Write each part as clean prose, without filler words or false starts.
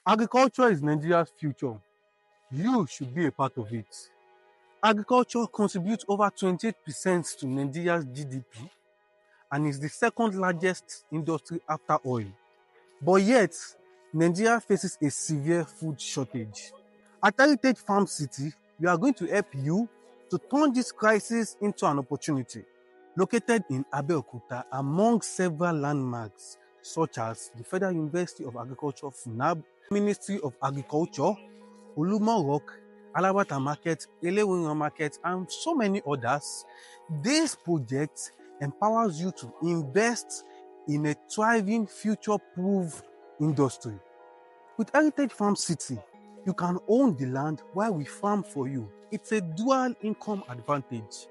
Agriculture is Nigeria's future. You should be a part of it. Agriculture contributes over 28% to Nigeria's GDP and is the second largest industry after oil. But yet, Nigeria faces a severe food shortage. At Heritage Farm City, we are going to help you to turn this crisis into an opportunity. Located in Abeokuta among several landmarks such as the Federal University of Agriculture, FUNAAB, Ministry of Agriculture, Olumo Rock, Alabata Market, Olumo Market, and so many others, this project empowers you to invest in a thriving, future-proof industry. With Heritage Farm City, you can own the land while we farm for you. It's a dual income advantage.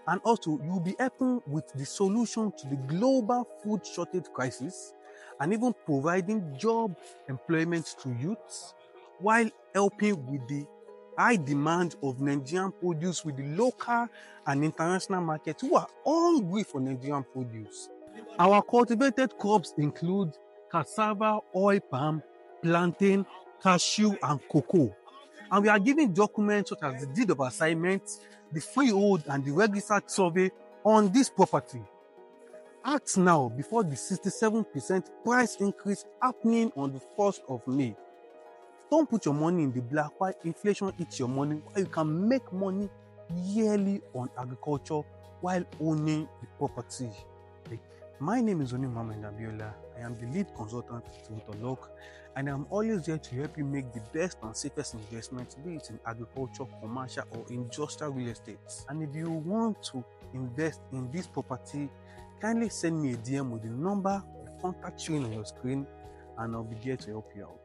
And also, you'll be helping with the solution to the global food shortage crisis and even providing job employment to youths while helping with the high demand of Nigerian produce with the local and international markets who are hungry for Nigerian produce. Our cultivated crops include cassava, oil palm, plantain, cashew, and cocoa. And we are giving documents such as the deed of assignment, the freehold, and the registered survey on this property. Act now before the 67% price increase happening on the 1st of May. Don't put your money in the black while inflation eats your money, while you can make money yearly on agriculture while owning the property. My name is Olumo Abiola. I am the lead consultant to Interlock, and I'm always there to help you make the best and safest investment, be it in agriculture, commercial, or industrial real estate. And if you want to invest in this property, kindly send me a DM with the number, the contact showing on your screen, and I'll be there to help you out.